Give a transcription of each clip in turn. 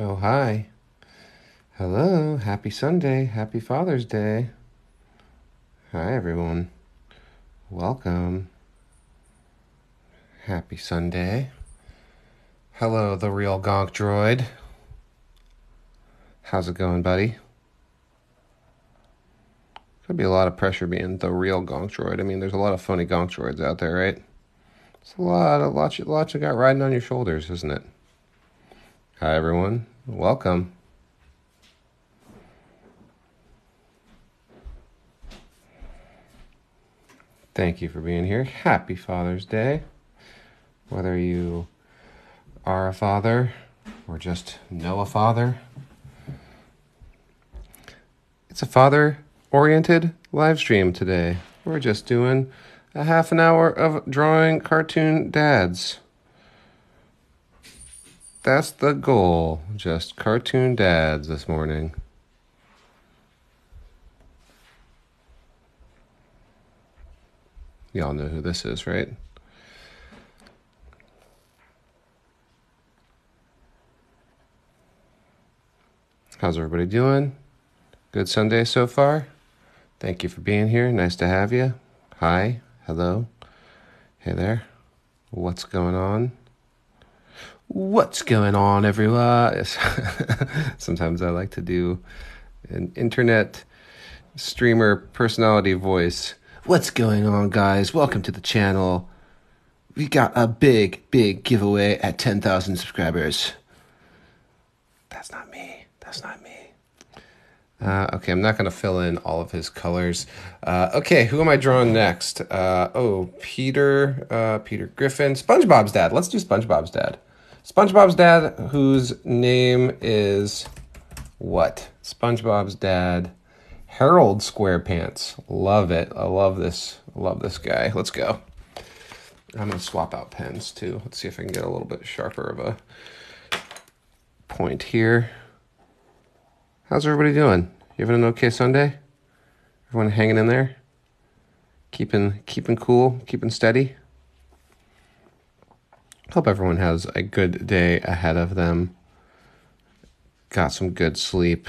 Oh, hi. Hello. Happy Sunday. Happy Father's Day. Hi, everyone. Welcome. Happy Sunday. Hello, the real gonk droid. How's it going, buddy? Could be a lot of pressure being the real gonk droid. I mean, there's a lot of funny gonk droids out there, right? It's a lot you got riding on your shoulders, isn't it? Hi, everyone. Welcome. Thank you for being here. Happy Father's Day. Whether you are a father or just know a father, it's a father-oriented live stream today. We're just doing a half an hour of drawing cartoon dads. That's the goal. Just cartoon dads this morning. Y'all know who this is, right? How's everybody doing? Good Sunday so far? Thank you for being here. Nice to have you. Hi. Hello. Hey there. What's going on? What's going on, everyone? Sometimes I like to do an internet streamer personality voice. What's going on, guys? Welcome to the channel. We got a big giveaway at 10,000 subscribers. That's not me. Okay, I'm not going to fill in all of his colors. Okay, who am I drawing next? Peter Griffin. SpongeBob's dad. Let's do SpongeBob's dad. SpongeBob's dad, whose name is what? SpongeBob's dad, Harold SquarePants. Love it. I love this guy. Let's go. I'm going to swap out pens, too. Let's see if I can get a little bit sharper of a point here. How's everybody doing? You having an okay Sunday? Everyone hanging in there? Keeping cool, keeping steady? Hope everyone has a good day ahead of them. Got some good sleep.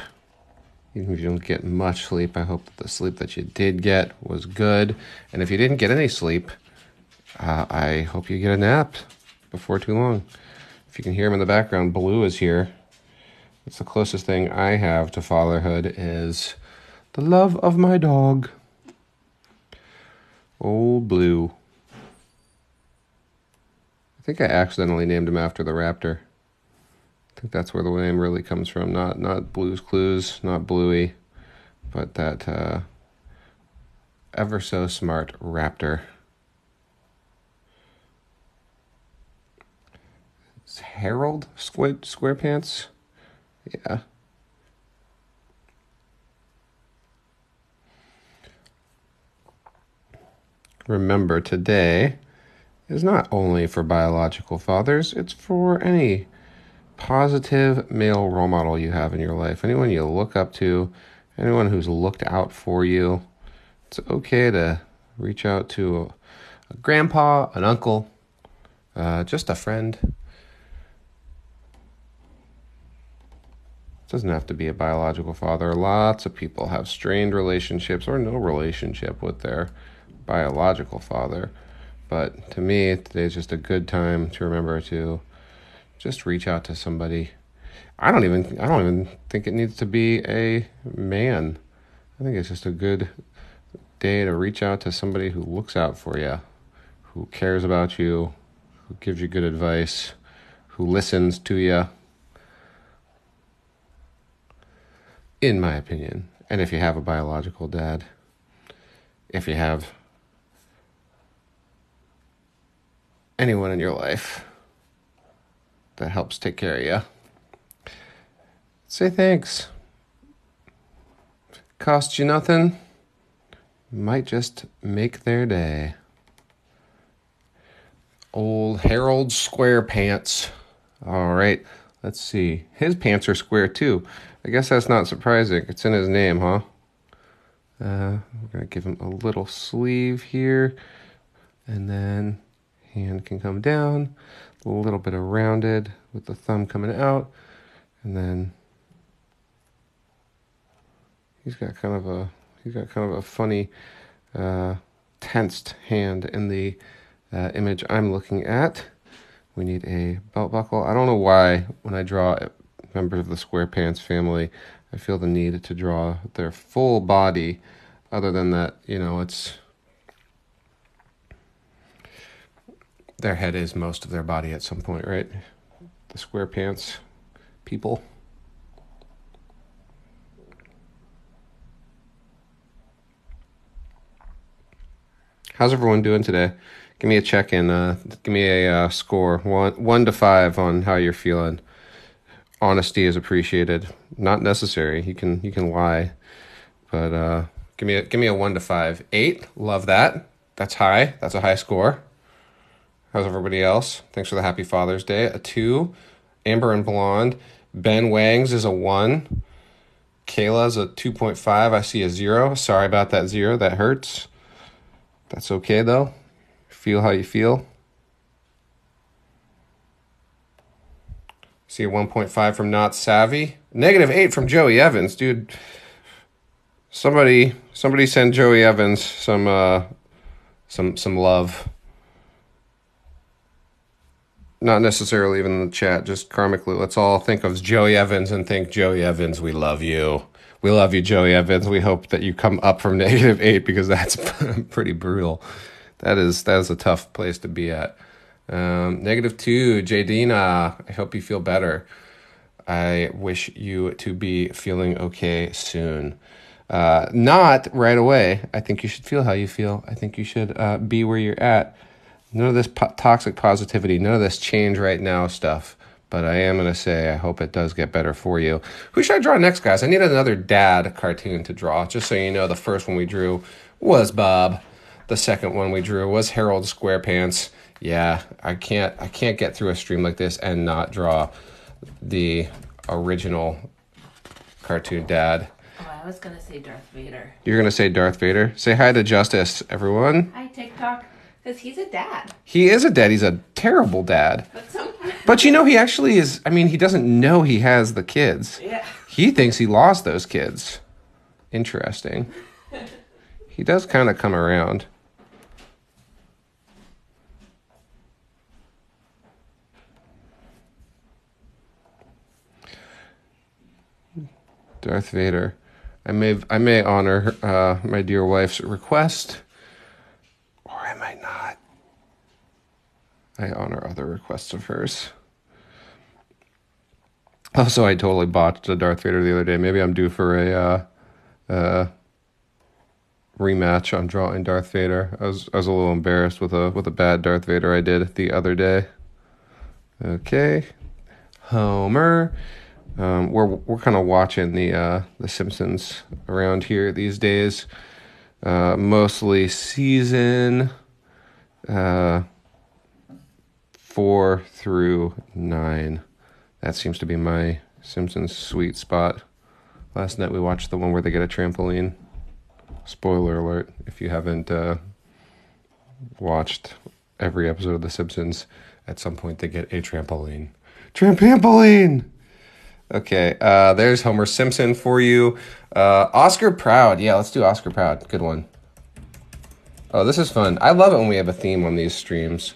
Even if you don't get much sleep, I hope that the sleep that you did get was good. And if you didn't get any sleep, I hope you get a nap before too long. If you can hear him in the background, Blue is here. It's the closest thing I have to fatherhood is the love of my dog. Old Blue. I think I accidentally named him after the raptor. I think that's where the name really comes from. Not Blue's Clues, not Bluey, but that ever so smart raptor. It's Harold SquarePants? Yeah. Remember, today is not only for biological fathers, it's for any positive male role model you have in your life. Anyone you look up to, anyone who's looked out for you. It's okay to reach out to a grandpa, an uncle, just a friend. Doesn't have to be a biological father. Lots of people have strained relationships or no relationship with their biological father. But to me, today's just a good time to remember to just reach out to somebody. I don't even think it needs to be a man. I think it's just a good day to reach out to somebody who looks out for you, who cares about you, who gives you good advice, who listens to you. In my opinion. And if you have a biological dad, if you have anyone in your life that helps take care of you, say thanks. Cost you nothing, might just make their day. Old Harold SquarePants. All right, let's see. His pants are square too. I guess that's not surprising. It's in his name, huh? We're going to give him a little sleeve here. And then hand can come down. A little bit of rounded with the thumb coming out. And then he's got kind of a funny tensed hand in the image I'm looking at. We need a belt buckle. I don't know why when I draw members of the SquarePants family, I feel the need to draw their full body. Other than that, it's their head is most of their body at some point, right? The SquarePants people. How's everyone doing today? Give me a check-in. Give me a score, 1 to 5 on how you're feeling. Honesty is appreciated. Not necessary. You can lie, but give me a 1 to 5. 8. Love that. That's high. That's a high score. How's everybody else? Thanks for the happy Father's Day. A 2. Amber and Blonde. Ben Wangs is a 1. Kayla's a 2.5. I see a 0. Sorry about that 0. That hurts. That's okay though. Feel how you feel. See a 1.5 from Not Savvy. -8 from Joey Evans, dude. Somebody send Joey Evans some love. Not necessarily even in the chat, just karmically. Let's all think of Joey Evans and think, Joey Evans, we love you. We love you, Joey Evans. We hope that you come up from -8 because that's pretty brutal. That is a tough place to be at. -2, Jadina. I hope you feel better. I wish you to be feeling okay soon. Not right away. I think you should feel how you feel. I think you should be where you're at. None of this toxic positivity, none of this change right now stuff. But I am going to say I hope it does get better for you. Who should I draw next, guys? I need another dad cartoon to draw. Just so you know, the first one we drew was Bob. The second one we drew was Harold SquarePants. Yeah, I can't get through a stream like this and not draw the original cartoon dad. Oh, I was going to say Darth Vader. You're going to say Darth Vader? Say hi to Justice, everyone. Hi, TikTok. Because he's a dad. He is a dad. He's a terrible dad. But he actually is. I mean, he doesn't know he has the kids. Yeah. He thinks he lost those kids. Interesting. He does kind of come around. Darth Vader. I may honor my dear wife's request. Or I might not. I honor other requests of hers. Also, I totally botched a Darth Vader the other day. Maybe I'm due for a rematch on drawing Darth Vader. I was a little embarrassed with a bad Darth Vader I did the other day. Okay, Homer. We're kind of watching the Simpsons around here these days. Mostly season 4 through 9. That seems to be my Simpsons sweet spot. Last night we watched the one where they get a trampoline. Spoiler alert, if you haven't watched every episode of The Simpsons, at some point they get a trampoline. Trampoline! Okay, there's Homer Simpson for you. Oscar Proud. Yeah, let's do Oscar Proud. Good one. Oh, this is fun. I love it when we have a theme on these streams.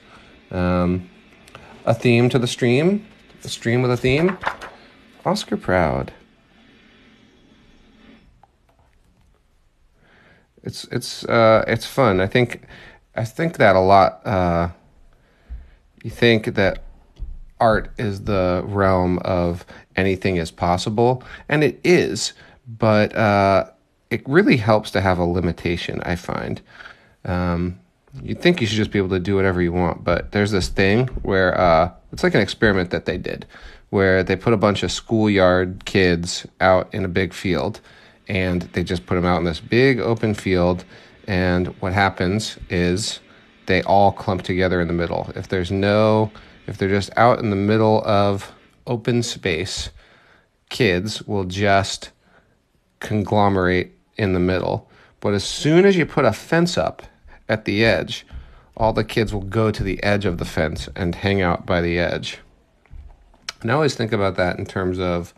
A theme to the stream. A stream with a theme. Oscar Proud. It's fun. I think that a lot. You think that art is the realm of anything is possible, and it is, but it really helps to have a limitation, I find. You'd think you should just be able to do whatever you want, but there's this thing where it's like an experiment that they did, where they put a bunch of schoolyard kids out in a big field, and they just put them out in this big open field, and what happens is they all clump together in the middle. If they're just out in the middle of open space, kids will just conglomerate in the middle. But as soon as you put a fence up at the edge, all the kids will go to the edge of the fence and hang out by the edge. And I always think about that in terms of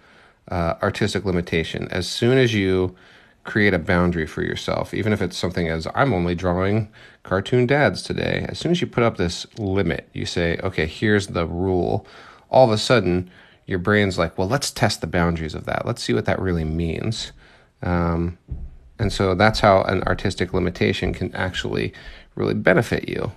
artistic limitation. As soon as you create a boundary for yourself, even if it's something as I'm only drawing cartoon dads today, as soon as you put up this limit, you say, okay, here's the rule. All of a sudden, your brain's like, well, let's test the boundaries of that. Let's see what that really means. And so that's how an artistic limitation can actually really benefit you.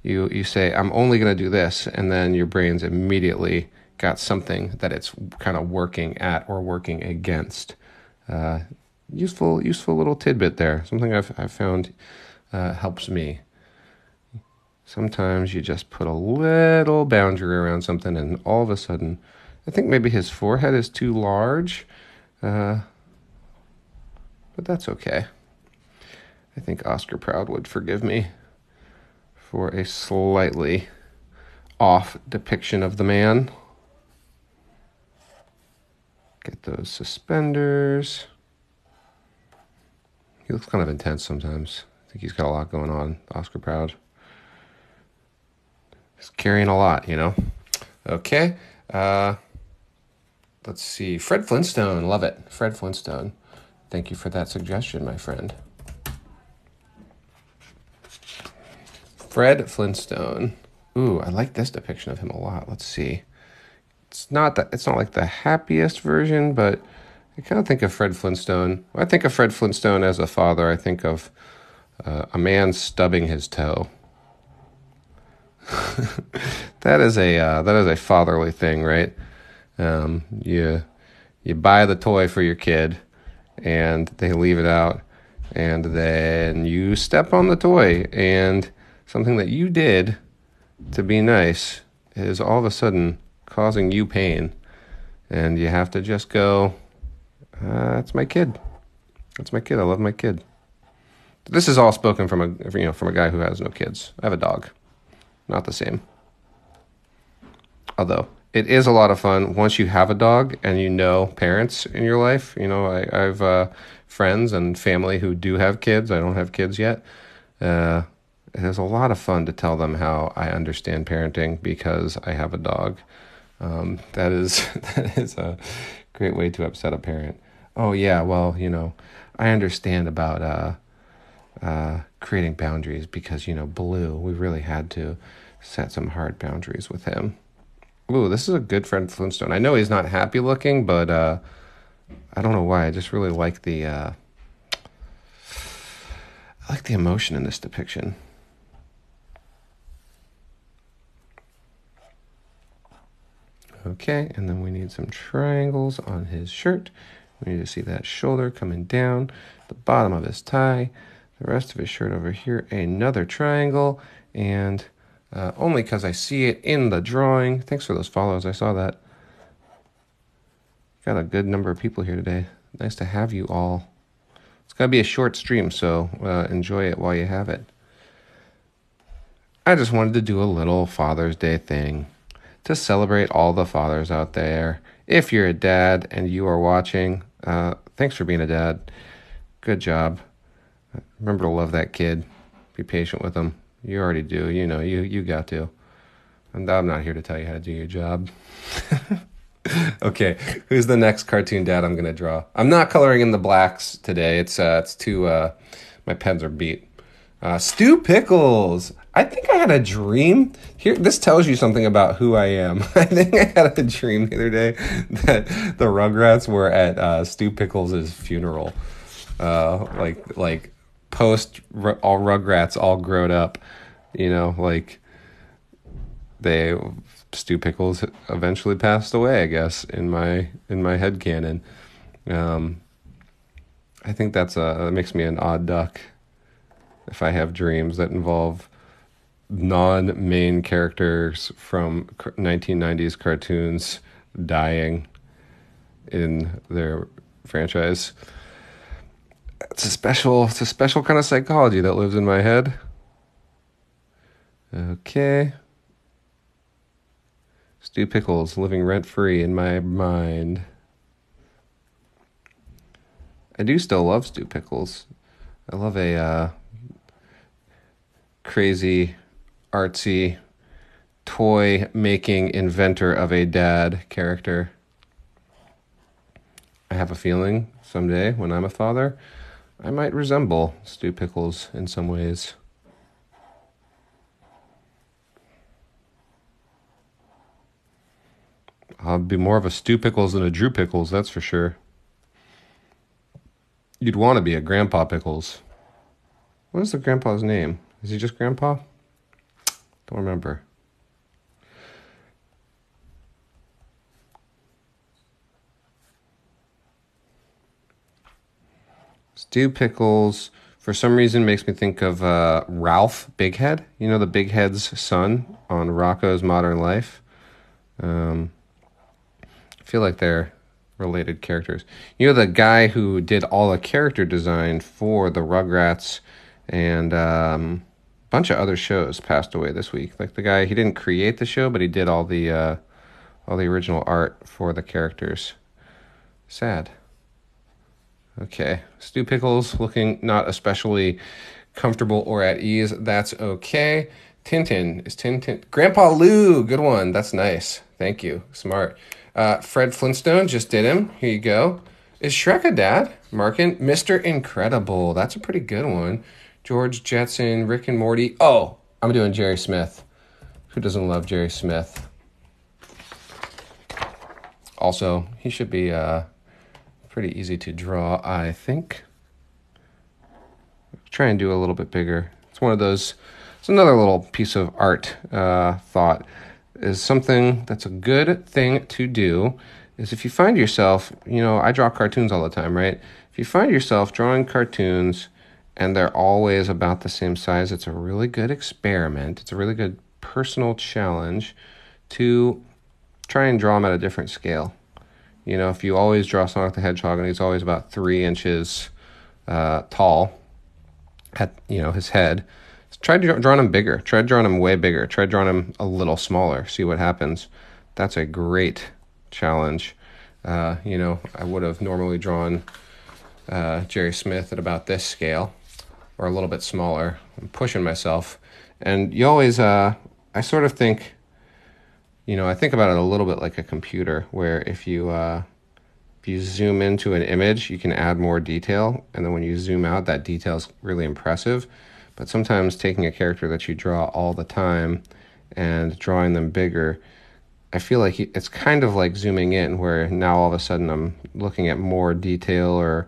You say, I'm only going to do this, and then your brain's immediately got something that it's kind of working at or working against. Useful little tidbit there. Something I've found helps me. Sometimes you just put a little boundary around something, and all of a sudden, I think maybe his forehead is too large, but that's okay. I think Oscar Proud would forgive me for a slightly off depiction of the man. Get those suspenders. He looks kind of intense sometimes. I think he's got a lot going on, Oscar Proud. He's carrying a lot, you know? Okay. Let's see. Fred Flintstone. Love it. Fred Flintstone. Thank you for that suggestion, my friend. Fred Flintstone. Ooh, I like this depiction of him a lot. Let's see. It's not like the happiest version, but I kind of think of Fred Flintstone. When I think of Fred Flintstone as a father, I think of a man stubbing his toe. That is a fatherly thing, right? You buy the toy for your kid, and they leave it out, and then you step on the toy, and something that you did to be nice is all of a sudden causing you pain, and you have to just go, that's my kid. That's my kid. I love my kid. This is all spoken from a guy who has no kids. I have a dog. Not the same. Although it is a lot of fun once you have a dog and you know parents in your life. You know, I have friends and family who do have kids. I don't have kids yet. It is a lot of fun to tell them how I understand parenting because I have a dog. That is a great way to upset a parent. Oh yeah, well, you know, I understand about creating boundaries because, you know, Blue, we really had to set some hard boundaries with him. Ooh, this is a good Fred Flintstone. I know he's not happy looking, but I don't know why. I just really like the emotion in this depiction. Okay, and then we need some triangles on his shirt. We need to see that shoulder coming down, the bottom of his tie, the rest of his shirt over here, another triangle, and only because I see it in the drawing. Thanks for those follows. I saw that. Got a good number of people here today. Nice to have you all. It's got to be a short stream, so enjoy it while you have it. I just wanted to do a little Father's Day thing to celebrate all the fathers out there. If you're a dad and you are watching, thanks for being a dad. Good job. Remember to love that kid. Be patient with them. You already do. You know, you got to. And I'm not here to tell you how to do your job. Okay, who's the next cartoon dad I'm going to draw? I'm not coloring in the blacks today. It's too, my pens are beat. Stu Pickles. I think I had a dream. Here, this tells you something about who I am. I think I had a dream the other day that the Rugrats were at Stu Pickles' funeral. Like post all Rugrats all grown up, you know, like Stu Pickles eventually passed away, I guess, in my headcanon. I think that makes me an odd duck if I have dreams that involve non-main characters from 1990s cartoons dying in their franchise. It's a special kind of psychology that lives in my head. Okay. Stu Pickles living rent-free in my mind. I do still love Stu Pickles. I love a crazy, artsy, toy making inventor of a dad character. I have a feeling someday when I'm a father, I might resemble Stu Pickles in some ways. I'll be more of a Stu Pickles than a Drew Pickles, that's for sure. You'd want to be a Grandpa Pickles. What is the grandpa's name? Is he just Grandpa? Don't remember. Stu Pickles, for some reason, makes me think of Ralph Big Head. You know, the Big Head's son on Rocko's Modern Life. I feel like they're related characters. You know, the guy who did all the character design for the Rugrats and a bunch of other shows passed away this week. Like the guy, he didn't create the show, but he did all the original art for the characters. Sad. Okay, Stu Pickles looking not especially comfortable or at ease. That's okay. Tintin. Is Tintin... Grandpa Lou, good one. That's nice. Thank you. Smart. Fred Flintstone, just did him. Here you go. Is Shrek a dad? Markin. Mr. Incredible. That's a pretty good one. George Jetson, Rick and Morty. Oh, I'm doing Jerry Smith. Who doesn't love Jerry Smith? Also, he should be... pretty easy to draw, I think. Try and do a little bit bigger. It's one of those, it's another little piece of art thought, is something that's a good thing to do, is if you find yourself, you know, I draw cartoons all the time, right? If you find yourself drawing cartoons and they're always about the same size, it's a really good experiment. It's a really good personal challenge to try and draw them at a different scale. You know, if you always draw Sonic the Hedgehog and he's always about 3 inches tall at, you know, his head, try drawing him bigger. Try drawing him way bigger. Try drawing him a little smaller. See what happens. That's a great challenge. You know, I would have normally drawn Jerry Smith at about this scale or a little bit smaller. I'm pushing myself. And you always, I sort of think... You know, I think about it a little bit like a computer, where if you zoom into an image, you can add more detail, and then when you zoom out, that detail is really impressive. But sometimes taking a character that you draw all the time and drawing them bigger, I feel like it's kind of like zooming in, where now all of a sudden I'm looking at more detail or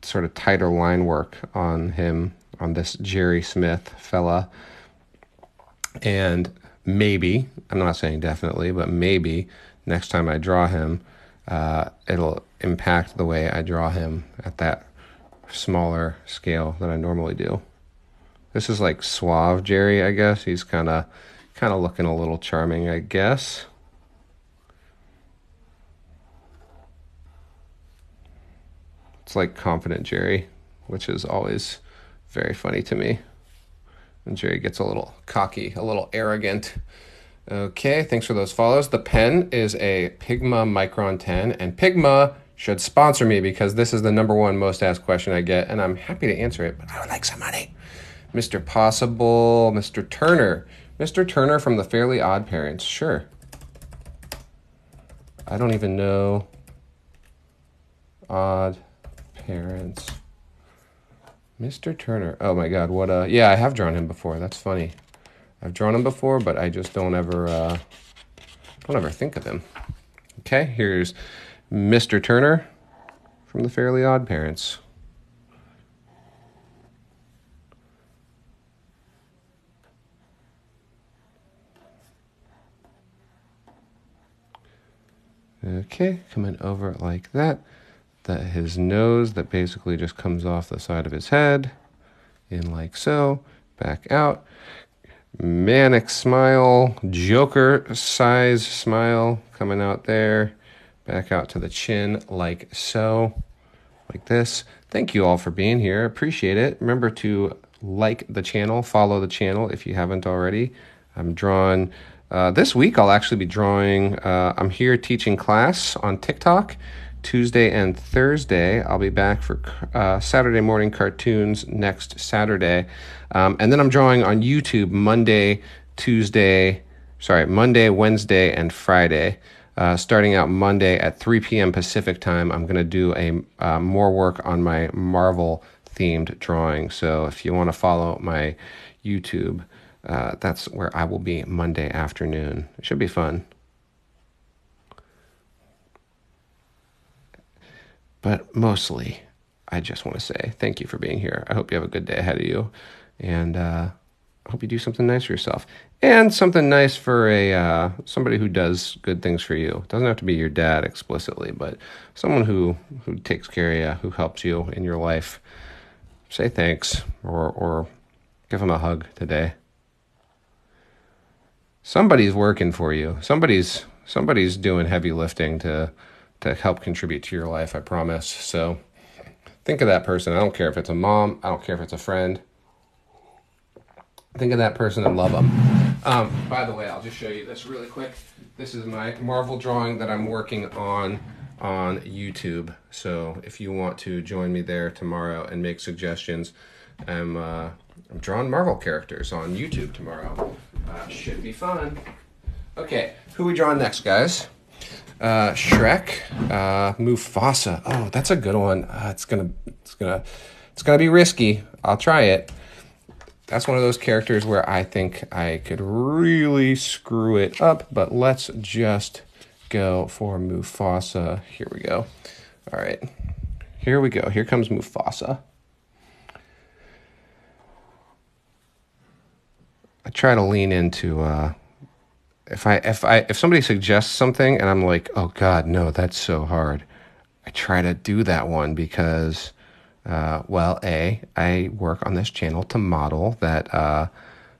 sort of tighter line work on him, on this Jerry Smith fella. And maybe, I'm not saying definitely, but maybe next time I draw him, it'll impact the way I draw him at that smaller scale than I normally do. This is like suave Jerry, I guess. He's kind of looking a little charming, I guess. It's like confident Jerry, which is always very funny to me. And Jerry gets a little cocky, a little arrogant. Okay, thanks for those follows. The pen is a Pigma Micron 10, and Pigma should sponsor me because this is the number one most asked question I get, and I'm happy to answer it, but I would like some money. Mr. Possible, Mr. Turner. Mr. Turner from the Fairly Odd Parents, sure. I don't even know. Odd Parents. Mr. Turner. Oh my God, what yeah, I have drawn him before. That's funny. I've drawn him before, but I just don't ever think of him. Okay, here's Mr. Turner from the Fairly Odd Parents. Okay, coming over like that. His nose that basically just comes off the side of his head, in like so, back out. Manic smile, Joker size smile coming out there, back out to the chin like so, like this. Thank you all for being here. Appreciate it. Remember to like the channel, follow the channel if you haven't already. I'm drawing, this week I'll actually be drawing, I'm here teaching class on TikTok. Tuesday and Thursday. I'll be back for Saturday morning cartoons next Saturday. And then I'm drawing on YouTube Monday, Tuesday, Monday, Wednesday, and Friday. Starting out Monday at 3 p.m. Pacific time, I'm going to do more work on my Marvel-themed drawing. So if you want to follow my YouTube, that's where I will be Monday afternoon. It should be fun. But mostly, I just want to say thank you for being here. I hope you have a good day ahead of you. And I hope you do something nice for yourself. And something nice for somebody who does good things for you. It doesn't have to be your dad explicitly, but someone who takes care of you, who helps you in your life. Say thanks or give them a hug today. Somebody's working for you. Somebody's doing heavy lifting to help contribute to your life, I promise. So think of that person. I don't care if it's a mom. I don't care if it's a friend. Think of that person and love them. By the way, I'll just show you this really quick. This is my Marvel drawing that I'm working on YouTube. So if you want to join me there tomorrow and make suggestions, I'm drawing Marvel characters on YouTube tomorrow. Should be fun. Okay, who we drawing next, guys? Shrek, Mufasa. Oh, that's a good one. It's gonna be risky. I'll try it. That's one of those characters where I think I could really screw it up, but let's just go for Mufasa. Here we go. All right, here we go. Here comes Mufasa. I try to lean into if somebody suggests something and I'm like, oh God, no, that's so hard. I try to do that one because, I work on this channel to model that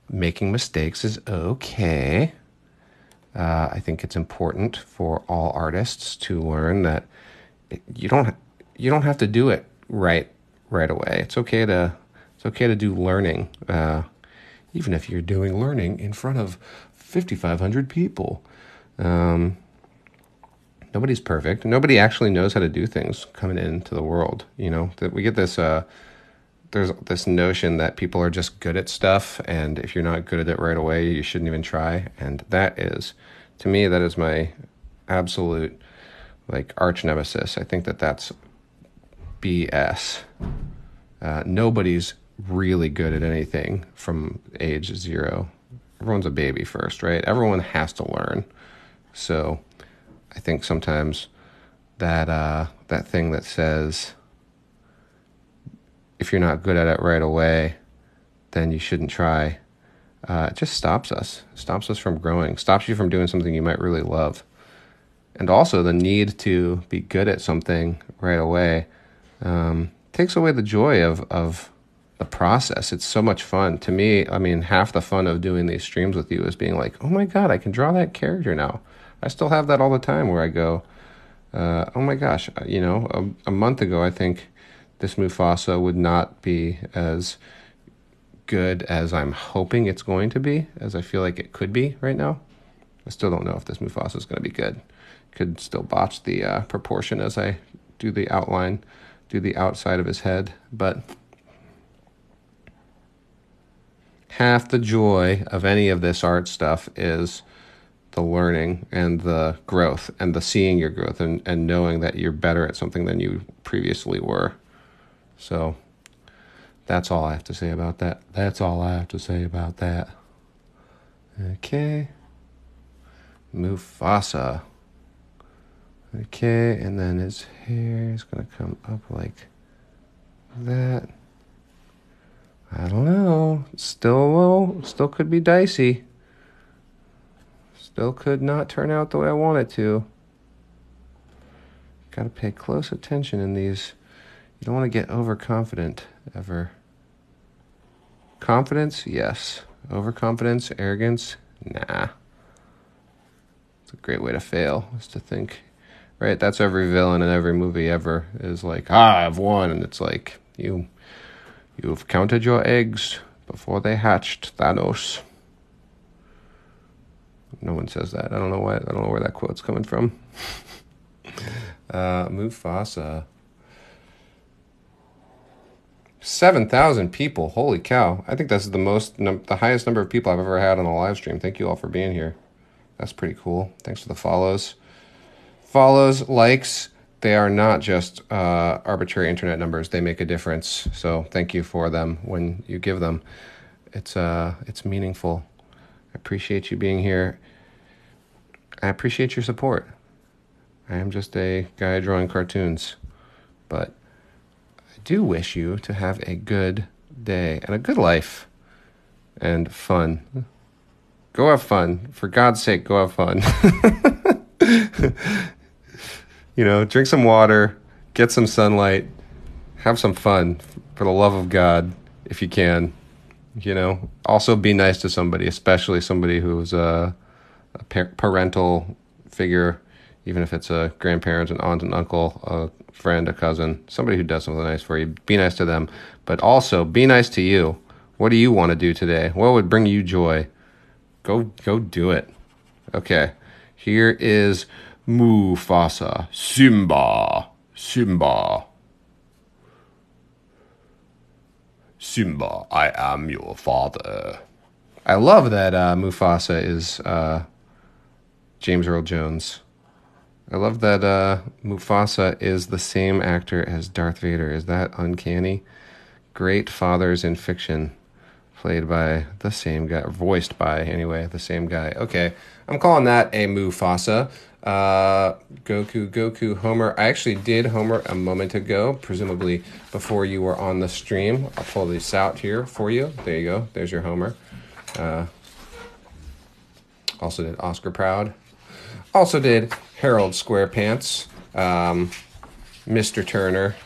making mistakes is okay. I think it's important for all artists to learn that you don't have to do it right away. It's okay to do learning, even if you're doing learning in front of 5,500 people. Nobody's perfect. Nobody actually knows how to do things coming into the world. You know, that we get this, there's this notion that people are just good at stuff. And if you're not good at it right away, you shouldn't even try. And that is, to me, that is my absolute arch nemesis. I think that's BS. Nobody's really good at anything from age 0. Everyone's a baby first, right? Everyone has to learn. So I think sometimes that thing that says if you're not good at it right away, then you shouldn't try, it just stops us from growing, stops you from doing something you might really love. And also the need to be good at something right away takes away the joy of the process. It's so much fun. To me, I mean, half the fun of doing these streams with you is being like, oh my God, I can draw that character now. I still have that all the time where I go, oh my gosh, you know, a month ago, I think this Mufasa would not be as good as I'm hoping it's going to be, as I feel like it could be right now. I still don't know if this Mufasa is going to be good. Could still botch the proportion as I do the outline, do the outside of his head, but half the joy of any of this art stuff is the learning and the growth and the seeing your growth and knowing that you're better at something than you previously were. So that's all I have to say about that. Okay. Mufasa. Okay, and then his hair is going to come up like that. I don't know. Still could be dicey. Still could not turn out the way I want it to. Got to pay close attention in these. You don't want to get overconfident ever. Confidence, yes. Overconfidence, arrogance, nah. It's a great way to fail, is to think, right? That's every villain in every movie ever is like, I've won. And it's like, you've counted your eggs before they hatched, Thanos. No one says that. I don't know why. I don't know where that quote's coming from. Mufasa. 7,000 people. Holy cow. I think that's the highest number of people I've ever had on a live stream. Thank you all for being here. That's pretty cool. Thanks for the follows. Follows, likes, they are not just arbitrary internet numbers. They make a difference. So thank you for them when you give them. It's meaningful. I appreciate you being here. I appreciate your support. I am just a guy drawing cartoons. But I do wish you to have a good day and a good life and fun. Go have fun. For God's sake, go have fun. Drink some water, get some sunlight, have some fun for the love of God, if you can. Also be nice to somebody, especially somebody who's a parental figure, even if it's a grandparent, an aunt, an uncle, a friend, a cousin, somebody who does something nice for you. Be nice to them, but also be nice to you. What do you want to do today? What would bring you joy? Go do it. Okay, here is Mufasa. Simba. Simba, I am your father. I love that Mufasa is James Earl Jones. I love that Mufasa is the same actor as Darth Vader. Is that uncanny? Great fathers in fiction. Played by the same guy, voiced by, anyway, the same guy. Okay, I'm calling that a Mufasa. Goku, Homer. I actually did Homer a moment ago, presumably before you were on the stream. I'll pull this out here for you. There you go. There's your Homer. Also did Oscar Proud. Also did Harold Squarepants, Mr. Turner,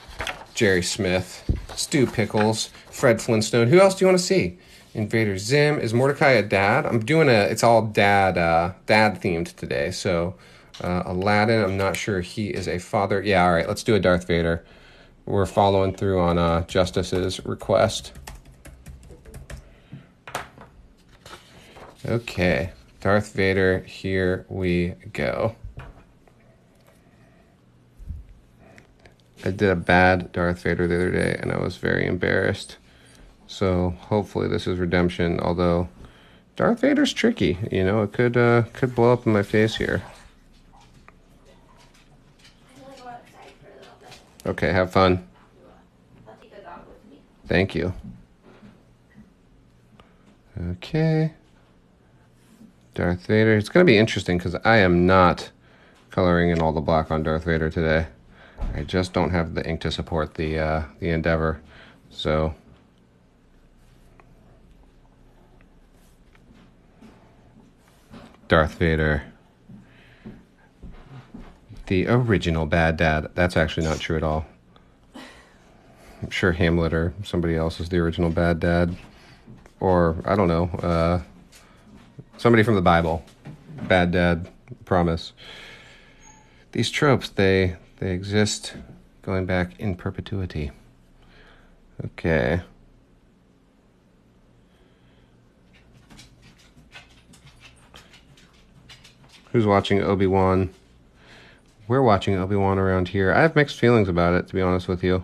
Jerry Smith, Stu Pickles, Fred Flintstone. Who else do you want to see? Invader Zim. Is Mordecai a dad? I'm doing it's all dad themed today. So Aladdin, I'm not sure he is a father. Yeah, all right, let's do a Darth Vader. We're following through on Justice's request. Okay, Darth Vader, here we go. I did a bad Darth Vader the other day, and I was very embarrassed. So hopefully this is redemption, although Darth Vader's tricky. It could blow up in my face here. Okay, have fun. Thank you. Okay. Darth Vader. It's going to be interesting because I am not coloring in all the black on Darth Vader today. I just don't have the ink to support the endeavor. So Darth Vader, the original bad dad. That's actually not true at all. I'm sure Hamlet or somebody else is the original bad dad. Or, I don't know, somebody from the Bible. Bad dad, promise. These tropes, they exist going back in perpetuity. Okay. Who's watching Obi-Wan? We're watching Obi-Wan around here. I have mixed feelings about it, to be honest with you.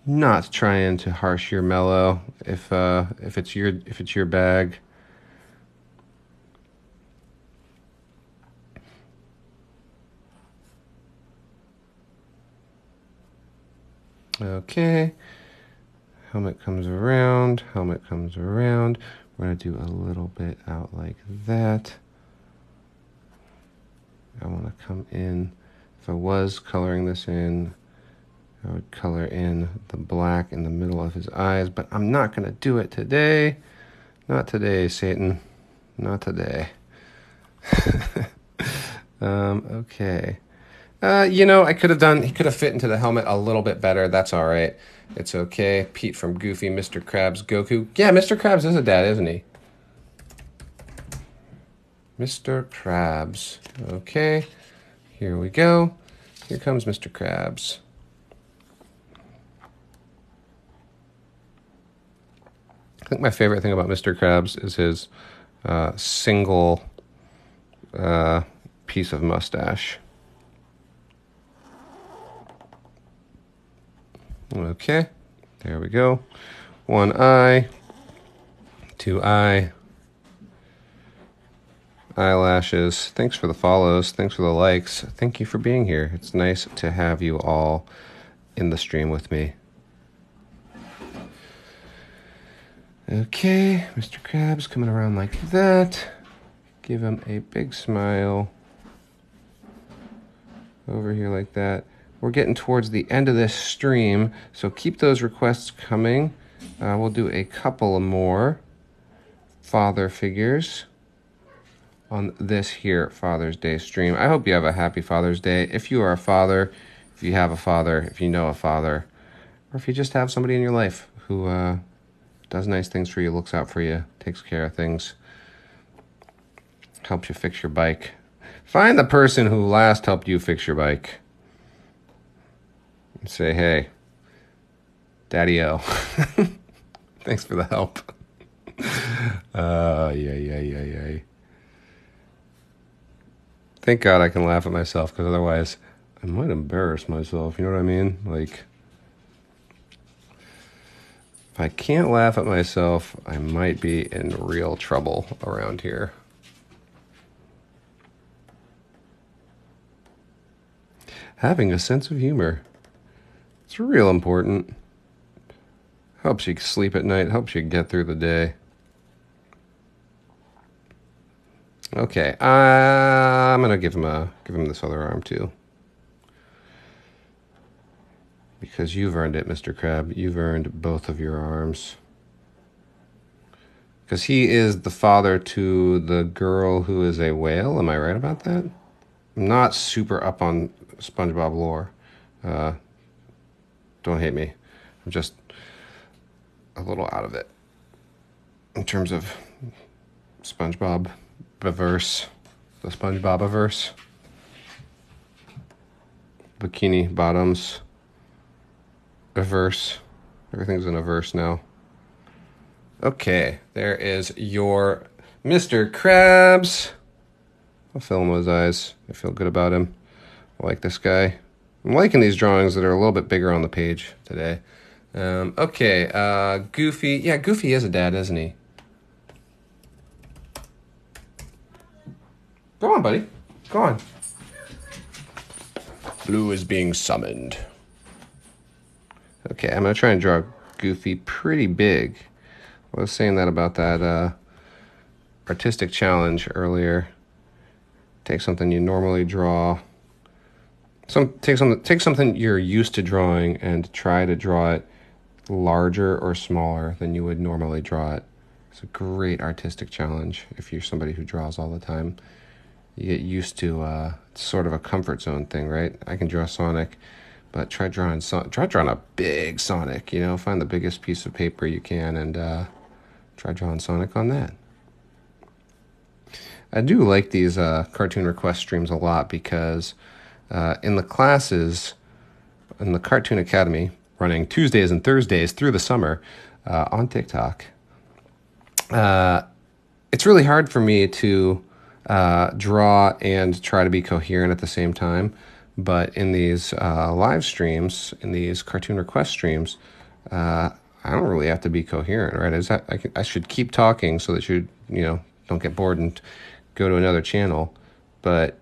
Not trying to harsh your mellow if it's your bag. Okay. Helmet comes around. We're going to do a little bit out like that. I want to come in. If I was coloring this in, I would color in the black in the middle of his eyes, but I'm not going to do it today. Not today, Satan. Not today. Okay. He could have fit into the helmet a little bit better. That's all right. It's okay. Pete from Goofy, Mr. Krabs, Goku. Yeah, Mr. Krabs is a dad, isn't he? Mr. Krabs. Okay. Here we go. Here comes Mr. Krabs. I think my favorite thing about Mr. Krabs is his single piece of mustache. Okay, there we go. One eye, two eye, eyelashes. Thanks for the follows. Thanks for the likes. Thank you for being here. It's nice to have you all in the stream with me. Okay, Mr. Krabs coming around like that. Give him a big smile. Over here like that. We're getting towards the end of this stream, so keep those requests coming. We'll do a couple more father figures on this here Father's Day stream. I hope you have a happy Father's Day. If you are a father, if you have a father, if you know a father, or if you just have somebody in your life who does nice things for you, looks out for you, takes care of things, helps you fix your bike. Find the person who last helped you fix your bike and say, hey, Daddy-o, thanks for the help. Yeah. Thank God I can laugh at myself, because otherwise I might embarrass myself, you know what I mean? Like, if I can't laugh at myself, I might be in real trouble around here. Having a sense of humor. It's real important. Helps you sleep at night, helps you get through the day. Okay, I'm gonna give him this other arm too. Because you've earned it, Mr. Crab. You've earned both of your arms. Because he is the father to the girl who is a whale. Am I right about that? I'm not super up on Spongebob lore. Don't hate me. I'm just a little out of it. In terms of Spongebob-averse. The Spongebob-averse. Bikini bottoms. Averse. Everything's in averse now. Okay, there is your Mr. Krabs. I'll film his eyes. I feel good about him. I like this guy. I'm liking these drawings that are a little bit bigger on the page today. Okay, Goofy. Yeah, Goofy is a dad, isn't he? Go on, buddy. Go on. Blue is being summoned. Okay, I'm going to try and draw Goofy pretty big. I was saying that about that artistic challenge earlier. Take something you normally draw. Take something you're used to drawing and try to draw it larger or smaller than you would normally draw it. It's a great artistic challenge if you're somebody who draws all the time. You get used to it's sort of a comfort zone thing, right? I can draw Sonic, but try drawing a big Sonic, you know, find the biggest piece of paper you can and try drawing Sonic on that. I do like these cartoon request streams a lot because in the classes, in the Cartoon Academy, running Tuesdays and Thursdays through the summer on TikTok, it's really hard for me to draw and try to be coherent at the same time. But in these live streams, in these cartoon request streams, I don't really have to be coherent, right? I should keep talking so that you don't get bored and go to another channel, but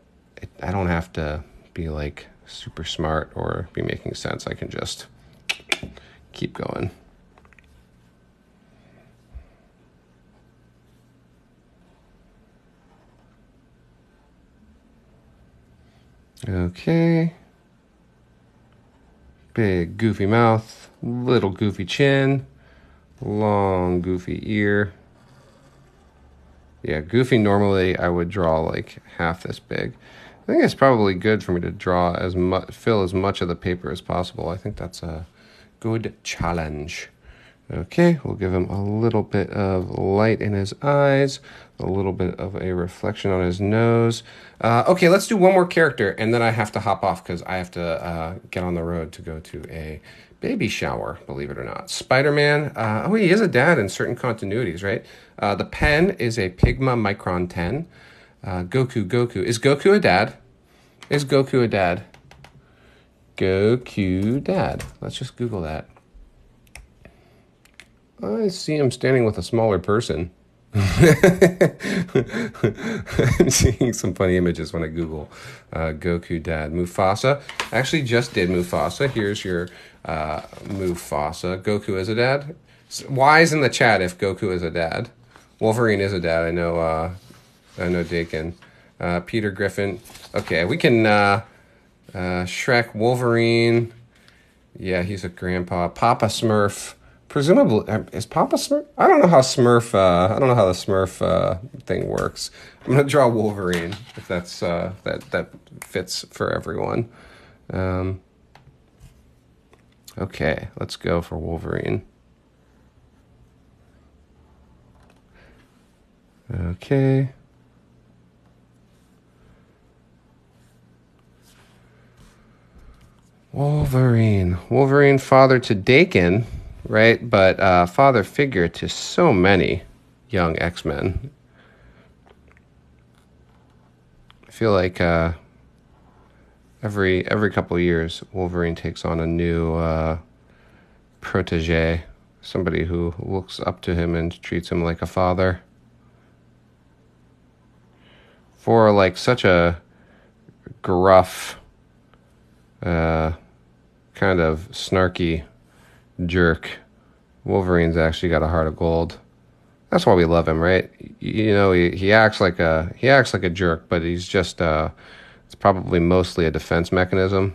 I don't have to be like super smart or be making sense. I can just keep going. Okay. Big goofy mouth, little goofy chin, long goofy ear. Yeah, Goofy normally I would draw like half this big. I think it's probably good for me to draw fill as much of the paper as possible. I think that's a good challenge. Okay, we'll give him a little bit of light in his eyes, a little bit of a reflection on his nose. Okay, let's do one more character, and then I have to hop off because I have to get on the road to go to a baby shower, believe it or not. Spider-Man, he is a dad in certain continuities, right? The pen is a Pigma Micron 10. Goku. Is Goku a dad? Is Goku a dad? Goku dad. Let's just Google that. I see him standing with a smaller person. I'm seeing some funny images when I Google Goku dad. Mufasa. I actually just did Mufasa. Here's your Mufasa. Goku is a dad. Why's in the chat if Goku is a dad? Wolverine is a dad. I know Dakin. Peter Griffin. Okay, we can Shrek, Wolverine. Yeah, he's a grandpa. Papa Smurf. Presumably, is Papa Smurf? I don't know how Smurf. I don't know how the Smurf thing works. I'm gonna draw Wolverine if that's that fits for everyone. Okay, let's go for Wolverine. Okay. Wolverine, father to Dakin, right? But father figure to so many young X-Men. I feel like every couple of years, Wolverine takes on a new protege, somebody who looks up to him and treats him like a father. For like such a gruff, kind of snarky jerk, Wolverine's actually got a heart of gold. That's why we love him, right? You know, he acts like a jerk, but he's just it's probably mostly a defense mechanism.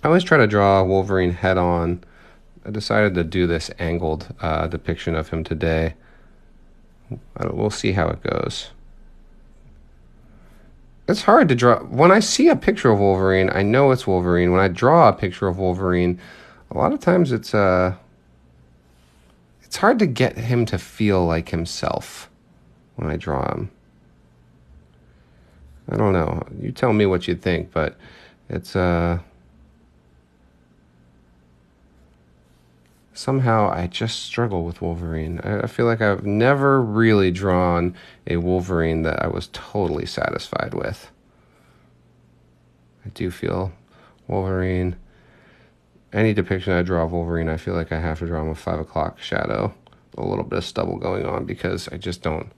I always try to draw Wolverine head on. I decided to do this angled depiction of him today. We'll see how it goes. It's hard to draw. When I see a picture of Wolverine, I know it's Wolverine. When I draw a picture of Wolverine, a lot of times it's hard to get him to feel like himself when I draw him. I don't know. You tell me what you think, but it's somehow I just struggle with Wolverine. I feel like I've never really drawn a Wolverine that I was totally satisfied with. I do feel Wolverine, any depiction I draw of Wolverine, I feel like I have to draw him with 5 o'clock shadow, a little bit of stubble going on, because I just don't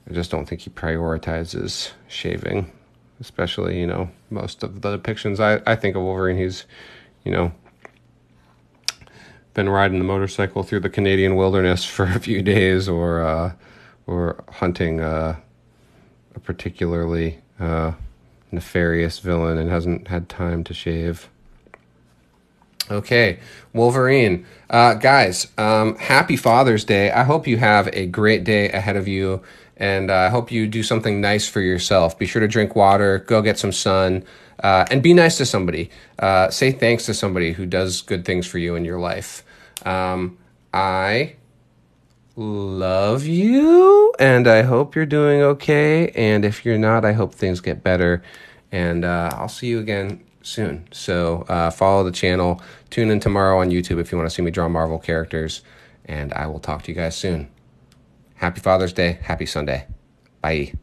think he prioritizes shaving, especially, you know, most of the depictions I think of Wolverine, he's, you know, been riding the motorcycle through the Canadian wilderness for a few days, or hunting a particularly nefarious villain and hasn't had time to shave. Okay, Wolverine. Guys, happy Father's Day. I hope you have a great day ahead of you, and I hope you do something nice for yourself. Be sure to drink water, go get some sun, and be nice to somebody. Say thanks to somebody who does good things for you in your life. I love you, and I hope you're doing okay. And if you're not, I hope things get better. And I'll see you again soon. So follow the channel. Tune in tomorrow on YouTube if you want to see me draw Marvel characters. And I will talk to you guys soon. Happy Father's Day. Happy Sunday. Bye.